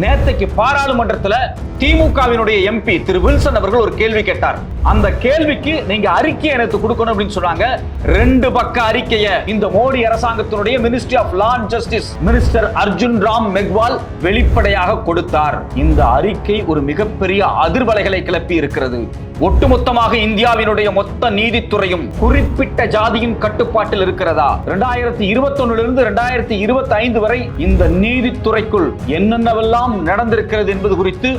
நேத்தைக்கு பாராளுமன்றத்துல திமுகவினுடைய எம்பி திரு வில்சன் அவர்கள் ஒரு கேள்வி கேட்டார். அந்த கேள்விக்கு நீங்க அறிக்கை எனக்கு கொடுக்கணும் அப்படின்னு சொன்னாங்க. 2 பக்க அறிக்கையை இந்த மோடி அரசாங்கத்தினுடைய ministry of law and justice minister Arjun Ram Meghwal வெளிப்படையாக கொடுத்தார். இந்த அறிக்கை ஒரு மிகப்பெரிய அதிர்வலைகளை கிளப்பி இருக்கிறது. ஒட்டுமொத்தமாக இந்தியாவினுடைய மொத்த நீதித்துறையும் குறிப்பிட்ட ஜாதியின் கட்டுப்பாட்டில் இருக்கிறதா? 2021 இருந்து 2025 வரை இந்த நீதித்துறைக்குள் என்னென்னவெல்லாம் நடந்திருக்கிறது என்பது குறித்து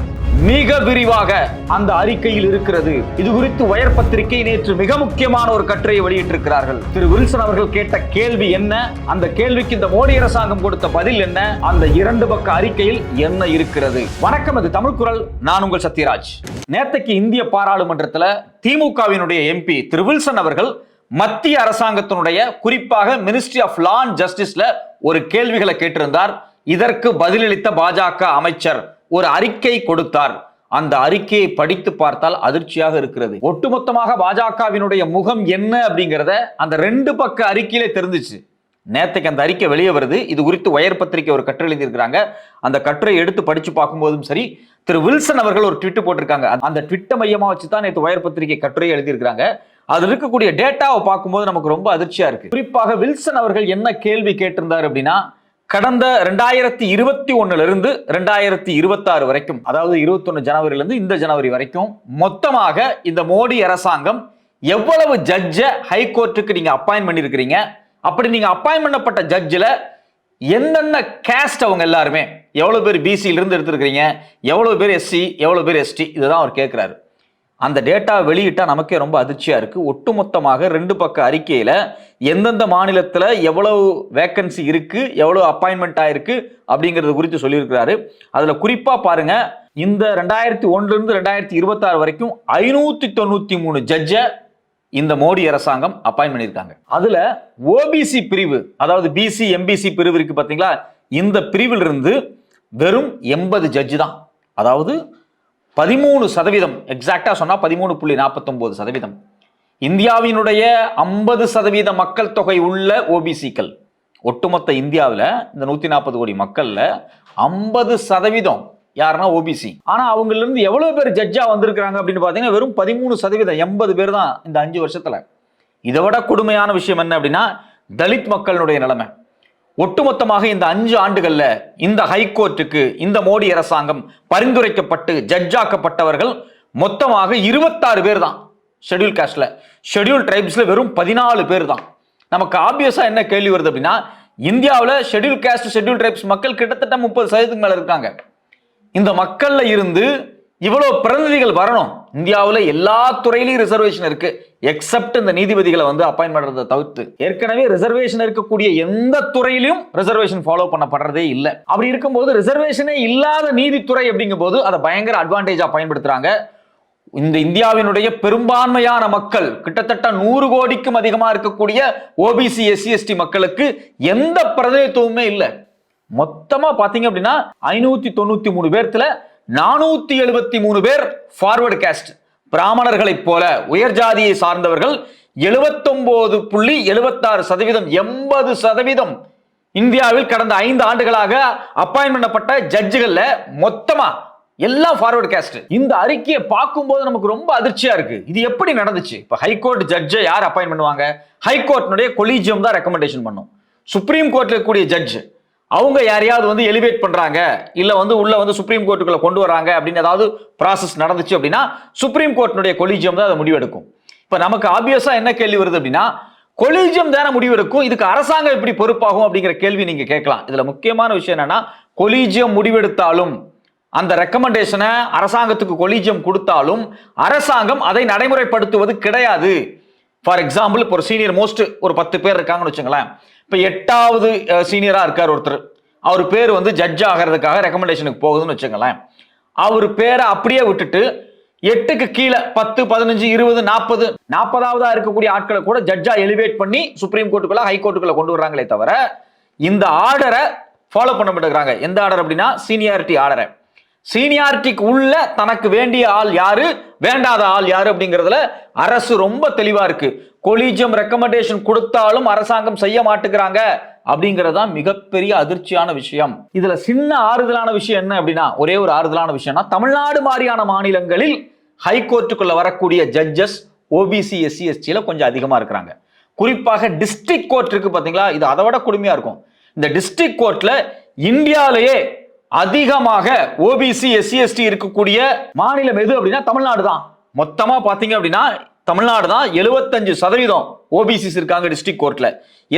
மிக விரிவாக அந்த அறிக்கையில் இருக்கிறது. இது குறித்து வயர் பத்திரிகை நேற்று மிக முக்கியமான ஒரு கட்டுரையை வெளியிட்டிருக்கிறார்கள். திரு வில்சன் அவர்கள் கேட்ட கேள்வி என்ன, அந்த கேள்விக்கு இந்த மோடி அரசாங்கம் கொடுத்த பதில் என்ன, அந்த 2 பக்க அறிக்கையில் என்ன இருக்கிறது? வணக்கம், இது தமிழ் குரல். நான் உங்கள் சத்யராஜ். நேத்தைக்கு இந்திய பாராளுமன்றத்தில் திமுகவினுடைய எம்பி திரு வில்சன் அவர்கள் மத்திய அரசாங்கத்தினுடைய குறிப்பாக மினிஸ்ட்ரி ஆஃப் லா அண்ட் ஜஸ்டிஸ்ல ஒரு கேள்விகளை கேட்டிருந்தார். இதற்கு பதிலளித்த பாஜக அமைச்சர் ஒரு அறிக்கை கொடுத்தார். அந்த அறிக்கையை படித்து பார்த்தால் அதிர்ச்சியாக இருக்கிறது. ஒட்டுமொத்தமாக பாஜகவினுடைய முகம் என்ன அப்படிங்கிறத அந்த 2 பக்க அறிக்கையிலே தெரிஞ்சிச்சு. நேத்தைக்கு அந்த அறிக்கை வெளியே வருது. இது குறித்து வயர் பத்திரிகை ஒரு கட்டுரை எழுதியிருக்கிறாங்க. அந்த கட்டுரை எடுத்து படிச்சு பார்க்கும்போதும் சரி, திரு வில்சன் அவர்கள் ஒரு ட்வீட் போட்டிருக்காங்க. அந்த ட்விட்டை மையமா வச்சு தான் நேற்று வயர் பத்திரிகை கட்டுரை எழுதியிருக்கிறாங்க. அதில் இருக்கக்கூடிய டேட்டாவை பார்க்கும்போது நமக்கு ரொம்ப அதிர்ச்சியா இருக்கு. குறிப்பாக வில்சன் அவர்கள் என்ன கேள்வி கேட்டிருந்தார் அப்படின்னா, கடந்த 2021 இருந்து 2026 வரைக்கும், அதாவது 21 ஜனவரியிலிருந்து இந்த ஜனவரி வரைக்கும் மொத்தமாக இந்த மோடி அரசாங்கம் எவ்வளவு ஜட்ஜை ஹைகோர்ட்டுக்கு நீங்க அப்பாயின்ட் பண்ணிருக்கிறீங்க, அப்படி நீங்க அப்பாயின்ட் பண்ணப்பட்ட ஜட்ஜில் என்னென்ன கேஸ்ட் அவங்க எல்லாருமே, எவ்வளவு பேர் பிசியில இருந்து எடுத்திருக்கிறீங்க, எவ்வளவு பேர் எஸ்சி, எவ்வளவு பேர் எஸ்டி, இதுதான் அவர் கேட்கிறாரு. அந்த டேட்டா வெளியிட்டா நமக்கே ரொம்ப அதிர்ச்சியா இருக்கு. ஒட்டுமொத்தமாக 2 பக்க அறிக்கையில எந்தெந்த மாநிலத்தில் எவ்வளவு வேக்கன்சி இருக்கு, எவ்வளவு அப்பாயின்மெண்ட் ஆயிருக்கு அப்படிங்கிறது குறித்து சொல்லியிருக்கிறாரு. அதுல குறிப்பா பாருங்க, இந்த 2001 இருந்து 2026 வரைக்கும் 593 ஜட்ஜை இந்த மோடி அரசாங்கம் அப்பாயின்ட் பண்ணியிருக்காங்க. அதுல ஓபிசி பிரிவு, அதாவது பிசி எம்பிசி பிரிவு இருக்கு பாத்தீங்களா, இந்த பிரிவில் இருந்து வெறும் 80 ஜட்ஜு தான். அதாவது 13%, எக்ஸாக்டா சொன்னா 13.49%. இந்தியாவினுடைய 50% மக்கள் தொகை உள்ள ஓபிசிக்கள், ஒட்டுமொத்த இந்தியாவில் இந்த 140 கோடி மக்கள்ல 50% யாருன்னா ஓபிசி. ஆனா அவங்கள இருந்து எவ்வளவு பேர் ஜட்ஜா வந்திருக்காங்க அப்படின்னு பாத்தீங்கன்னா வெறும் 13%, 80 பேர் தான் இந்த 5 வருஷத்துல. இதை விட கொடுமையான விஷயம் என்ன அப்படின்னா, தலித் மக்களுடைய நிலைமை. ஒட்டுமொத்தமாக இந்த 5 ஆண்டுகள்ல இந்த ஹைகோர்ட்டுக்கு இந்த மோடி அரசாங்கம் பரிந்துரைக்கப்பட்டு ஜட்ஜாக்கப்பட்டவர்கள் மொத்தமாக 26 பேர் தான். ஷெட்யூல் காஸ்ட்ல, ஷெட்யூல் ட்ரைப்ஸ்ல வெறும் 14 பேர் தான். நமக்கு ஆப்வியஸா என்ன கேள்வி வருது அப்படின்னா, இந்தியாவில் ஷெட்யூல் காஸ்ட் ஷெட்யூல் ட்ரைப்ஸ் மக்கள் கிட்டத்தட்ட 30% மேல இருக்காங்க. இந்த மக்கள்ல இருந்து இவ்வளவு பிரதிநிதிகள் வரணும். இந்தியாவில் எல்லா துறையிலும் ரிசர்வேஷன் இருக்கு, எக்ஸப்ட் இந்த நீதிபதிகளை அப்பாயின்ட் பண்றதை தவிர்த்து. ஏற்கனவே ரிசர்வேஷன் இருக்கக்கூடிய எந்த துறையிலும் ரிசர்வேஷன் ஃபாலோ பண்ணப்படுறதே இல்லை. அப்படி இருக்கும்போது ரிசர்வேஷனே இல்லாத நீதித்துறை அப்படிங்கும் போது அதை பயங்கர அட்வான்டேஜா பயன்படுத்துறாங்க. இந்த இந்தியாவினுடைய பெரும்பான்மையான மக்கள், கிட்டத்தட்ட 100 கோடிக்கும் அதிகமா இருக்கக்கூடிய ஓபிசி எஸ்சி எஸ்டி மக்களுக்கு எந்த பிரதிநிதித்துவமே இல்லை. மொத்தமா பாத்தீங்க அப்படின்னா 593 பேர்த்துல 473 பேர் ஃபார்வர்டு காஸ்ட், பிராமணர்களை போல உயர் ஜாதியை சார்ந்தவர்கள் 79.76%, 80% இந்தியாவில் கடந்த 5 ஆண்டுகளாக அப்பாயின்ட் பண்ணப்பட்ட ஜட்ஜுகள்ல மொத்தமா எல்லாம் ஃபார்வர்டு காஸ்ட். இந்த அறிக்கையை பார்க்கும்போது நமக்கு ரொம்ப அதிர்ச்சியா இருக்கு. இது எப்படி நடந்துச்சு? இப்ப ஹைகோர்ட் ஜட்ஜை யார் அப்பாயின்ட் பண்ணுவாங்க? ஹைகோர்ட்னுடைய கொலீஜியம் தான் ரெக்கமெண்டேஷன் பண்ணும். சுப்ரீம் கோர்ட்ல இருக்கக்கூடிய ஜட்ஜ் அவங்க யாரையாவது எலிவேட் பண்றாங்க, இல்ல உள்ள சுப்ரீம் கோர்ட்டுக்குள்ள கொண்டு வராங்க அப்படின்னு ஏதாவது ப்ராசஸ் நடந்துச்சு அப்படின்னா சுப்ரீம் கோர்ட்னுடைய கொலீஜியம் தான் அதை முடிவெடுக்கும். இப்ப நமக்கு ஆப்வியஸா என்ன கேள்வி வருது அப்படின்னா, கொலீஜியம் தானே முடிவெடுக்கும், இதுக்கு அரசாங்கம் எப்படி பொறுப்பாகும் அப்படிங்கிற கேள்வி நீங்க கேட்கலாம். இதுல முக்கியமான விஷயம் என்னன்னா, கொலீஜியம் முடிவெடுத்தாலும் அந்த ரெக்கமெண்டேஷனை அரசாங்கத்துக்கு கொலீஜியம் கொடுத்தாலும் அரசாங்கம் அதை நடைமுறைப்படுத்துவது கிடையாது. ஃபார் எக்ஸாம்பிள், இப்போ ஒரு சீனியர் மோஸ்ட் ஒரு 10 பேர் இருக்காங்கன்னு வச்சுங்களேன். இப்போ 8வது சீனியரா இருக்கார் ஒருத்தர், அவர் பேர் ஜட்ஜ் ஆகிறதுக்காக ரெக்கமெண்டேஷனுக்கு போகுதுன்னு வச்சுங்களேன். அவர் பேரை அப்படியே விட்டுட்டு 8க்கு கீழே 10, 15, 20, 40, 40ஆவதா இருக்கக்கூடிய ஆட்களை கூட ஜட்ஜா எலிவேட் பண்ணி சுப்ரீம் கோர்ட்டுக்குள்ள ஹைகோர்ட்டுக்குள்ள கொண்டு வர்றாங்களே தவிர இந்த ஆர்டரை ஃபாலோ பண்ண மாட்டேங்கிறாங்க. எந்த ஆர்டர் அப்படின்னா சீனியாரிட்டி ஆர்டரை. சீனியாரிட்டிக்கு உள்ள தனக்கு வேண்டிய ஆள் யாரு, வேண்டாத ஆள் யாரு அப்படிங்கிறதுல அரசு ரொம்ப தெளிவா இருக்கு. கொலீஜியம் ரெக்கமெண்டேஷன் கொடுத்தாலும் அரசாங்கம் செய்ய மாட்டேங்கிறாங்க அப்படிங்கறதா மிகப்பெரிய அதிர்ச்சியான விஷயம். இதுல சின்ன ஆறுதலான விஷயம் என்ன அப்படின்னா, ஒரே ஒரு ஆறுதலான விஷயம்னா, தமிழ்நாடு மாதிரியான மாநிலங்களில் ஹைகோர்ட்டுக்குள்ள வரக்கூடிய ஜட்ஜஸ் ஓபிசி எஸ்சி எஸ்டில கொஞ்சம் அதிகமா இருக்கிறாங்க. குறிப்பாக டிஸ்ட்ரிக்ட் கோர்ட் இருக்கு பாத்தீங்களா, இது அதை விட கொடுமையா இருக்கும். இந்த டிஸ்ட்ரிக்ட் கோர்ட்ல இந்தியாவிலேயே அதிகமாக ஓபிசி எஸ்சி எஸ்டி இருக்கக்கூடிய மாநிலம் எது அப்படின்னா தமிழ்நாடு தான். மொத்தமா பாத்தீங்க அப்படின்னா தமிழ்நாடு தான். 75% ஓபிசிஸ் இருக்காங்க டிஸ்ட்ரிக்ட் கோர்ட்ல.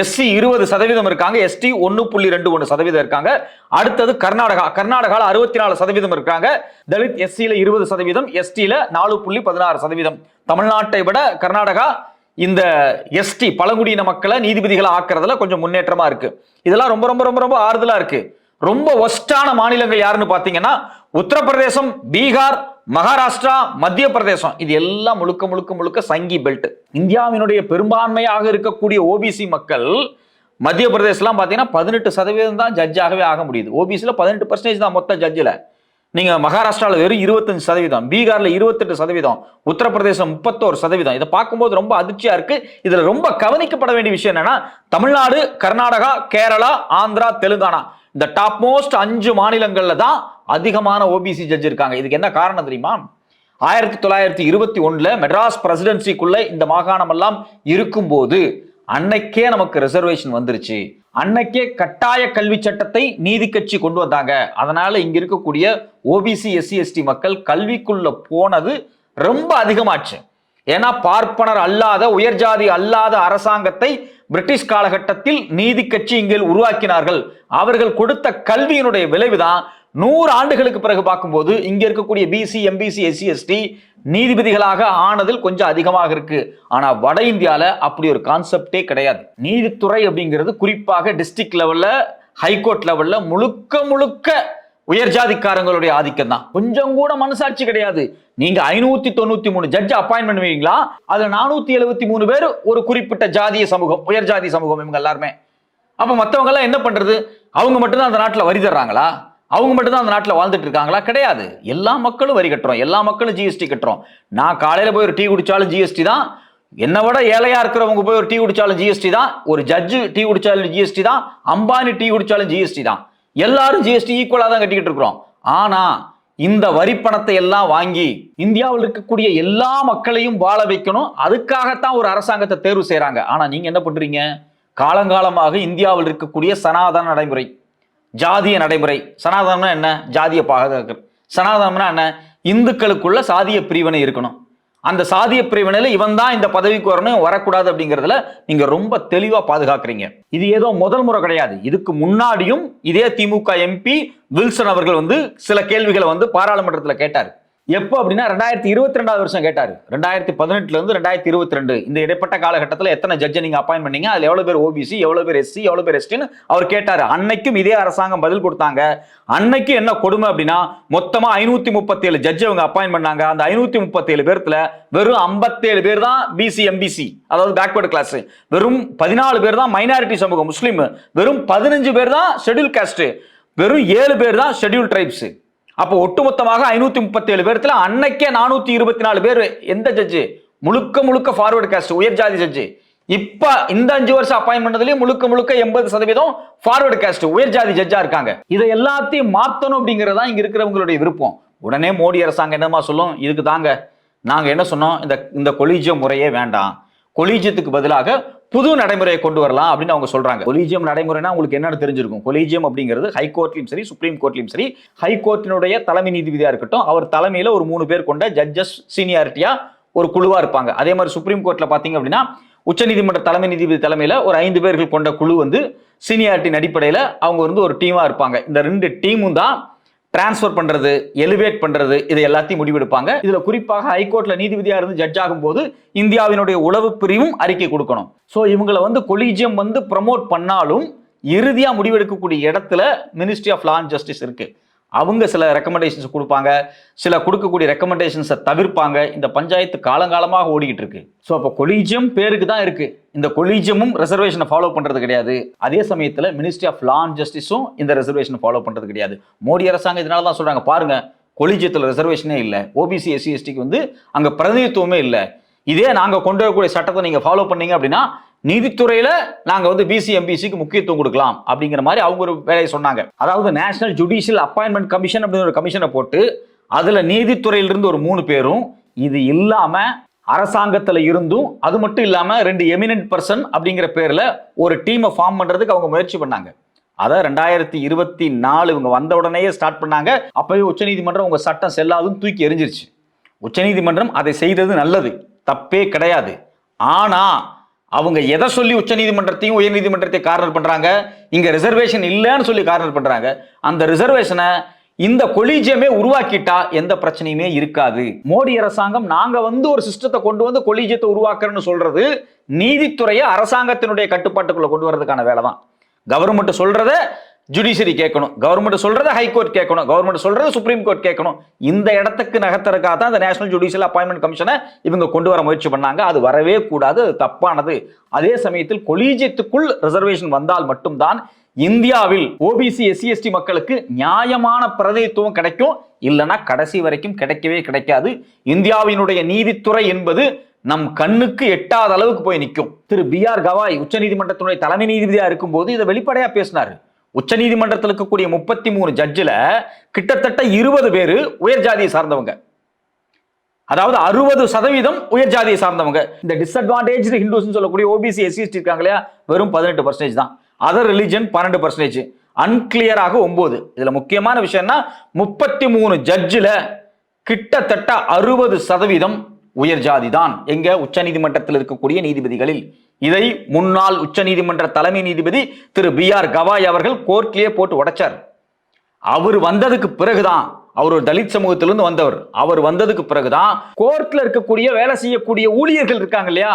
எஸ்சி 20% இருக்காங்க. எஸ்டி 1.21% இருக்காங்க. அடுத்தது கர்நாடகால 64% இருக்காங்க. தலித் எஸ்சில 20%, எஸ்டில 4.16%. தமிழ்நாட்டை விட கர்நாடகா இந்த எஸ்டி பழங்குடியின மக்களை நீதிபதிகளை ஆக்குறதுல கொஞ்சம் முன்னேற்றமா இருக்கு. இதெல்லாம் ரொம்ப ரொம்ப ரொம்ப ரொம்ப ஆறுதலா இருக்கு. ரொம்ப ஒஸ்டான மாநிலங்கள் யாருன்னு பாத்தீங்கன்னா உத்தரப்பிரதேசம், பீகார், மகாராஷ்டிரா, மத்திய பிரதேசம். இது எல்லாம் முழுக்க முழுக்க முழுக்க சங்கி பெல்ட். இந்தியாவினுடைய பெரும்பான்மையாக இருக்கக்கூடிய ஓபிசி மக்கள் மத்திய பிரதேசம் பாத்தீங்கன்னா 18% தான் ஜட்ஜாகவே ஆக முடியுது. ஓபிசில 18% தான் மொத்த ஜட்ஜில். நீங்க மகாராஷ்டிரால வெறும் 25%, பீகார்ல 28%, உத்தரப்பிரதேசம் 31%. இதை பார்க்கும்போது ரொம்ப அதிர்ச்சியா இருக்கு. இதுல ரொம்ப கவனிக்கப்பட வேண்டிய விஷயம் என்னன்னா, தமிழ்நாடு, கர்நாடகா, கேரளா, ஆந்திரா, தெலுங்கானா இந்த டாப் மோஸ்ட் 5 மாநிலங்கள்ல தான் அதிகமான ஓபிசி ஜட்ஜ் இருக்காங்க. இதுக்கு என்ன காரணம் தெரியுமா? 1921 மெட்ராஸ் பிரசிடென்சிக்குள்ள இந்த மாகாணம் எல்லாம் இருக்கும்போது அன்னைக்கே நமக்கு ரிசர்வேஷன் வந்துருச்சு. அன்னைக்கே கட்டாய கல்வி சட்டத்தை நீதி கட்சி கொண்டு வந்தாங்க. அதனால இங்க இருக்கக்கூடிய ஓபிசி எஸ்சி எஸ்டி மக்கள் கல்விக்குள்ள போனது ரொம்ப அதிகமாச்சு. ஏன்னா பார்ப்பனர் அல்லாத, உயர்ஜாதி அல்லாத அரசாங்கத்தை பிரிட்டிஷ் காலகட்டத்தில் நீதி கட்சி இங்கே உருவாக்கினார்கள். அவர்கள் கொடுத்த கல்வியினுடைய விளைவுதான் 100 ஆண்டுகளுக்கு பிறகு பார்க்கும்போது இங்க இருக்கக்கூடிய பிசி, எம்பிசி, எஸ்சி எஸ்டி நீதிபதிகளாக ஆனதில் கொஞ்சம் அதிகமாக இருக்கு. ஆனா வட இந்தியால அப்படி ஒரு கான்செப்டே கிடையாது. நீதித்துறை அப்படிங்கிறது குறிப்பாக டிஸ்ட்ரிக்ட் லெவல்ல, ஹைகோர்ட் லெவல்ல முழுக்க முழுக்க உயர்ஜாதிக்காரங்களுடைய ஆதிக்கம் தான். கொஞ்சம் கூட மனசாட்சி கிடையாது. நீங்க 593 ஜட்ஜ் அப்பாயின்ட் பண்ணுவீங்களா, அதுல 473 பேர் ஒரு குறிப்பிட்ட ஜாதிய சமூகம், உயர்ஜாதி சமூகம், இவங்க எல்லாருமே. அப்ப மத்தவங்க எல்லாம் என்ன பண்றது? அவங்க மட்டும்தான் அந்த நாட்டில் வரி தர்றாங்களா? அவங்க மட்டும்தான் அந்த நாட்டில் வாழ்ந்துட்டு இருக்காங்களா? கிடையாது. எல்லா மக்களும் வரி கட்டுறோம், எல்லா மக்களும் ஜிஎஸ்டி கட்டுறோம். நான் காலையில போய் ஒரு டீ குடிச்சாலும் ஜிஎஸ்டி தான். என்னை விட ஏழையா இருக்கிறவங்க போய் ஒரு டீ குடிச்சாலும் ஜிஎஸ்டி தான். ஒரு ஜட்ஜு டீ குடிச்சாலும் ஜிஎஸ்டி தான். அம்பானி டீ குடிச்சாலும் ஜிஎஸ்டி தான். எல்லாரும் ஜிஎஸ்டி ஈக்குவலா தான் கட்டிக்கிட்டு இருக்கிறோம். ஆனா இந்த வரி பணத்தை எல்லாம் வாங்கி இந்தியாவில் இருக்கக்கூடிய எல்லா மக்களையும் வாழ வைக்கணும். அதுக்காகத்தான் ஒரு அரசாங்கத்தை தேர்வு செய்யறாங்க. ஆனா நீங்க என்ன பண்றீங்க? காலங்காலமாக இந்தியாவில் இருக்கக்கூடிய சனாதன நடைமுறை, ஜாதிய நடைமுறை. சனாதனம்னா என்ன? ஜாதிய பாதுகாக்க. சனாதனம்னா என்ன? இந்துக்களுக்குள்ள சாதிய பிரிவினை இருக்கணும். அந்த சாதிய பிரிவினையில இவன் தான் இந்த பதவிக்கு வரணும், வரக்கூடாது அப்படிங்கிறதுல நீங்க ரொம்ப தெளிவா பாதுகாக்கிறீங்க. இது ஏதோ முதல் முறை கிடையாது. இதுக்கு முன்னாடியும் இதே திமுக எம்பி வில்சன் அவர்கள் சில கேள்விகளை பாராளுமன்றத்தில் கேட்டார். எப்போ அப்படின்னா 2022 வருஷம் கேட்டாரு. 2018 இருந்து 2022 இந்த இடைப்பட்ட காலகட்டத்தில் எத்தனை ஜட்ஜை நீங்க அப்பாயின்ட் பண்ணீங்க, அதுல எவ்வளவு பேர் ஓபிசி, எவ்வளவு பேர் எஸ்சி, எவ்வளவு பேர் எஸ்டின்னு அவர் கேட்டாரு. அன்னைக்கும் இதே அரசாங்கம் பதில் கொடுத்தாங்க. அன்னைக்கு என்ன கொடுமை அப்படின்னா, மொத்தமா 537 ஜட்ஜ் அவங்க அப்பாயின்ட் பண்ணாங்க. அந்த 537 பேர்த்துல வெறும் 57 பேர் தான் பிசி, எம்பிசி, அதாவது பேக்வர்டு கிளாஸ். வெறும் 14 பேர் தான் மைனாரிட்டி சமூகம், முஸ்லீம். வெறும் 15 பேர் தான் ஷெட்யூல் காஸ்ட். வெறும் 7 பேர் தான் ஷெட்யூல் ட்ரைப்ஸ். அப்போ ஒட்டுமொத்தமாக 537 பேர்த்துல அன்னைக்கே 424 பேர் எந்த ஜட்ஜு? முழுக்க முழுக்க ஃபார்வர்டு காஸ்ட், உயர்ஜாதி ஜட்ஜு. இப்ப இந்த 5 வருஷம் அப்பாயின்ட் பண்ணதுலயே முழுக்க முழுக்க 80% ஃபார்வர்டு காஸ்ட், உயர்ஜாதி ஜட்ஜா இருக்காங்க. இதை எல்லாத்தையும் மாத்தணும் அப்படிங்கறதா இங்க இருக்கிறவங்களுடைய விருப்பம். உடனே மோடி அரசாங்கம் என்னமா சொல்லும்? இதுக்கு தாங்க நாங்க என்ன சொன்னோம், இந்த கொலீஜியம் முறையே வேண்டாம், கொலீஜியத்துக்கு பதிலாக புது நடைமுறையை கொண்டு வரலாம் அப்படின்னு அவங்க சொல்றாங்க. கொலீஜியம் நடைமுறைனா உங்களுக்கு என்னன்னு தெரிஞ்சிருக்கும். கொலீஜியம் அப்படிங்கிறது ஹைகோர்ட்லயும் சரி, சுப்ரீம் கோர்ட்லயும் சரி, ஹைகோர்ட்டினுடைய தலைமை நீதிபதியா இருக்கட்டும், அவர் தலைமையில ஒரு 3 பேர் கொண்ட ஜட்ஜஸ் சீனியாரிட்டியா ஒரு குழுவா இருப்பாங்க. அதே மாதிரி சுப்ரீம் கோர்ட்ல பாத்தீங்க அப்படின்னா உச்சநீதிமன்ற தலைமை நீதிபதி தலைமையில ஒரு 5 பேர்கள் கொண்ட குழு சீனியாரிட்டியின் அடிப்படையில் அவங்க ஒரு டீமா இருப்பாங்க. இந்த 2 டீமும் தான் டிரான்ஸ்பர் பண்றது, எலிவேட் பண்றது, இது எல்லாத்தையும் முடிவெடுப்பாங்க. இதுல குறிப்பாக ஹைகோர்ட்ல நீதிபதியா இருந்து ஜட்ஜ் ஆகும் போது இந்தியாவினுடைய உளவு பிரிவும் அறிக்கை கொடுக்கணும். சோ இவங்களை கொலீஜியம் ப்ரமோட் பண்ணாலும் இறுதியா முடிவெடுக்கக்கூடிய இடத்துல ministry of law and justice இருக்கு. அவங்க சில ரெக்கமெண்டேஷன்ஸ் கொடுப்பாங்க, சில கொடுக்கக்கூடிய ரெக்கமெண்டேஷன்ஸை தவிர்ப்பாங்க. இந்த பஞ்சாயத்து காலங்காலமாக ஓடிக்கிட்டு இருக்கு. ஸோ அப்போ கொலீஜியம் பேருக்கு தான் இருக்கு. இந்த கொலீஜியமும் ரிசர்வேஷனை ஃபாலோ பண்றது கிடையாது. அதே சமயத்தில் மினிஸ்ட்ரி ஆஃப் லா அண்ட் ஜஸ்டிஸும் இந்த ரிசர்வேஷனை ஃபாலோ பண்றது கிடையாது. மோடி அரசாங்கம் இதனால தான் சொல்றாங்க, பாருங்க கொலீஜியத்தில் ரிசர்வேஷனே இல்லை, ஓபிசி எஸ்சி எஸ்டிக்கு அங்க பிரதிநிதித்துவமே இல்லை. இதே நாங்க கொண்டு வரக்கூடிய சட்டத்தை நீங்க ஃபாலோ பண்ணீங்க அப்படின்னா நீதித்துறையில நாங்க வந்து பிசி எம்பிசிக்கு முக்கியத்துவம் கொடுக்கலாம் அப்படிங்கிற மாதிரி அவங்க ஒரு வேலையை சொன்னாங்க. அதாவது நேஷனல் ஜுடிஷியல் அப்பாயின்மெண்ட் கமிஷன் அப்படின்னு ஒரு கமிஷனை போட்டு அதுல நீதித்துறையிலிருந்து ஒரு 3 பேரும், இது இல்லாம அரசாங்கத்துல இருந்தும், அது மட்டும் இல்லாம 2 எமினன்ட் பர்சன் அப்படிங்கிற பேர்ல ஒரு டீமை ஃபார்ம் பண்றதுக்கு அவங்க முயற்சி பண்ணாங்க. அதை 2024 இவங்க வந்த உடனேயே ஸ்டார்ட் பண்ணாங்க. அப்பவே உச்சநீதிமன்றம் உங்க சட்டம் செல்லாதுன்னு தூக்கி எறிஞ்சிருச்சு. உச்சநீதிமன்றம் அதை செய்தது நல்லது, தப்பே கிடையாது. ஆனா அவங்க எதை சொல்லி உச்சநீதிமன்றத்தையும் உயர்நீதிமன்றத்தையும் கார்னர் பண்றாங்க? இங்க ரிசர்வேஷன் இல்லைன்னு சொல்லி கார்னர் பண்றாங்க. அந்த ரிசர்வேஷனை இந்த கொலீஜியமே உருவாக்கிட்டா எந்த பிரச்சனையுமே இருக்காது. மோடி அரசாங்கம் நாங்க வந்து ஒரு சிஸ்டத்தை கொண்டு வந்து கொலீஜியத்தை உருவாக்குறோம்னு சொல்றது நீதித்துறையை அரசாங்கத்தினுடைய கட்டுப்பாட்டுக்குள்ள கொண்டு வரதுக்கான வேலை தான். கவர்மெண்ட் சொல்றத ஜுடிஷியரி கேட்கணும், கவர்மெண்ட் சொல்றத ஹைகோர்ட் கேட்கணும், கவர்மெண்ட் சொல்றத சுப்ரீம் கோர்ட் கேட்கணும். இந்த இடத்துக்கு நகர்த்தறதுக்காக தான் இந்த நேஷனல் ஜுடிஷியல் அப்பாயின்மெண்ட் கமிஷனை இவங்க கொண்டு வர முயற்சி பண்ணாங்க. அது வரவே கூடாது, அது தப்பானது. அதே சமயத்தில் கொலீஜியத்துக்குள் ரிசர்வேஷன் வந்தால் மட்டும்தான் இந்தியாவில் ஓபிசி எஸ்சி எஸ்டி மக்களுக்கு நியாயமான பிரதிநிதித்துவம் கிடைக்கும். இல்லைன்னா கடைசி வரைக்கும் கிடைக்கவே கிடைக்காது. இந்தியாவினுடைய நீதித்துறை என்பது நம் கண்ணுக்கு எட்டாத அளவுக்கு போய் நிற்கும். திரு BR கவாய் உச்சநீதிமன்றத்தினுடைய தலைமை நீதிபதியா இருக்கும்போது இதை வெளிப்படையா பேசினாரு. உச்சநீதிமன்றத்தில் இருக்கக்கூடிய 33 ஜட்ஜில கிட்டத்தட்ட 20 பேர் உயர் ஜாதியை சார்ந்தவங்க. அதாவது 60% உயர் ஜாதியை சார்ந்தவங்க. இந்த டிஸ்அட்வான்டேஜ் ஹிந்துஸ் சொல்லக்கூடிய ஓபிசி எஸ்சி எஸ்டி இருக்காங்க இல்லையா, வெறும் 18% தான். Other religion 12%, அன்கிளியராக 9. இதுல முக்கியமான விஷயம்னா 33 ஜட்ஜில கிட்டத்தட்ட 60% உயர் ஜாதி தான் எங்க உச்சநீதிமன்றத்தில் இருக்கக்கூடிய நீதிபதிகளில். இதை முன்னாள் உச்சநீதிமன்ற தலைமை நீதிபதி திரு BR கவாய் அவர்கள் கோர்ட்லயே போட்டு உடைச்சார். அவர் வந்ததுக்கு பிறகுதான், அவர் ஒரு தலித் சமூகத்திலிருந்து வந்தவர், அவர் வந்ததுக்கு பிறகுதான் கோர்ட்ல இருக்கக்கூடிய வேலை செய்யக்கூடிய ஊழியர்கள் இருக்காங்க இல்லையா,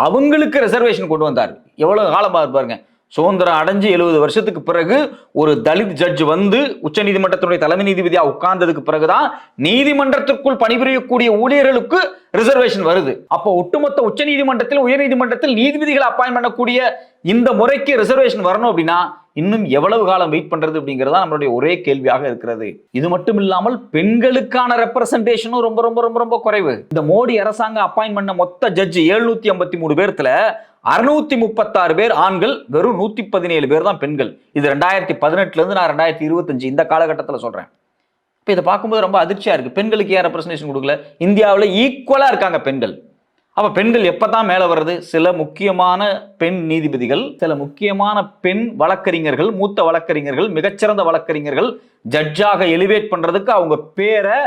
அவங்களுக்கு ரிசர்வேஷன் கொண்டு வந்தார். எவ்வளவு காலமா பாருங்க, சுதந்திரம் அடைஞ்சு 70 வருஷத்துக்கு பிறகு ஒரு தலித் ஜட்ஜ் வந்து உச்சநீதிமன்றத்தினுடைய தலைமை நீதிபதியா உட்கார்ந்ததுக்கு பிறகுதான் நீதிமன்றத்திற்குள் பணிபுரியக்கூடிய ஊழியர்களுக்கு ரிசர்வேஷன் வருது. அப்போ ஒட்டுமொத்த உச்சநீதிமன்றத்தில் உயர்நீதிமன்றத்தில் நீதிபதிகளை அப்பாயின்ட் பண்ணக்கூடிய இந்த முறைக்கு ரிசர்வேஷன் வரணும் அப்படின்னா இன்னும் எவ்வளவு காலம் வெயிட் பண்றது அப்படிங்கிறதா நம்மளுடைய ஒரே கேள்வியாக இருக்கிறது. இது மட்டும் இல்லாமல் பெண்களுக்கான ரெப்ரசன்டேஷனும் ரொம்ப ரொம்ப ரொம்ப ரொம்ப குறைவு. இந்த மோடி அரசாங்கம் அப்பாயின்ட் பண்ண மொத்த ஜட்ஜ் 753 பேர்த்துல 636 பேர் ஆண்கள், வெறும் 117 பேர் தான் பெண்கள். இது 2018 இருந்து நான் 2025 இந்த காலகட்டத்தில் சொல்றேன். இப்போ இதை பார்க்கும்போது ரொம்ப அதிர்ச்சியா இருக்கு. பெண்களுக்கு ஏன் ரெப்ரசன்டேஷன் கொடுக்கல? இந்தியாவில் ஈக்குவலா இருக்காங்க பெண்கள். அப்ப பெண்கள் எப்பதான் மேல வர்றது? சில முக்கியமான பெண் நீதிபதிகள், சில முக்கியமான பெண் வழக்கறிஞர்கள், மூத்த வழக்கறிஞர்கள், மிகச்சிறந்த வழக்கறிஞர்கள் ஜட்ஜாக எலிவேட் பண்றதுக்கு அவங்க பேரை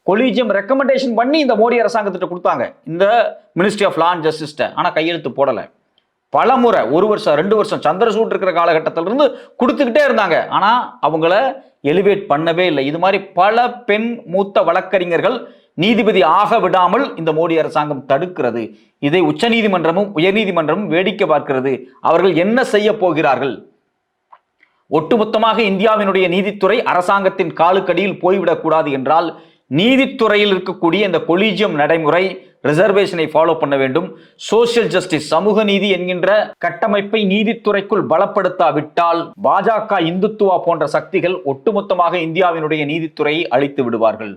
கொலீஜியம் ரெக்கமெண்டேஷன் பண்ணி இந்த மோடி அரசாங்கத்திட்ட கொடுத்தாங்க, இந்த ministry of law and justice. ஆனா கையெழுத்து போடல. பல முறை 1 வருஷம் 2 வருஷம் சந்திரசூட் இருக்கிற காலகட்டத்திலிருந்து கொடுத்துக்கிட்டே இருந்தாங்க. ஆனா அவங்கள எலிவேட் பண்ணவே இல்லை. இது மாதிரி பல பெண் மூத்த வழக்கறிஞர்கள் நீதிபதி ஆக விடாமல் இந்த மோடி அரசாங்கம் தடுக்கிறது. இதை உச்சநீதிமன்றமும் உயர்நீதிமன்றமும் வேடிக்கை பார்க்கிறது. அவர்கள் என்ன செய்ய போகிறார்கள்? ஒட்டுமொத்தமாக இந்தியாவினுடைய நீதித்துறை அரசாங்கத்தின் காலுக்கடியில் போய்விடக் கூடாது என்றால் நீதித்துறையில் இருக்கக்கூடிய இந்த கொலீஜியம் நடைமுறை ரிசர்வேஷனை ஃபாலோ பண்ண வேண்டும். சோசியல் ஜஸ்டிஸ், சமூக நீதி என்கின்ற கட்டமைப்பை நீதித்துறைக்குள் பலப்படுத்தாவிட்டால் பாஜக, இந்துத்துவா போன்ற சக்திகள் ஒட்டுமொத்தமாக இந்தியாவினுடைய நீதித்துறையை அழித்து விடுவார்கள்.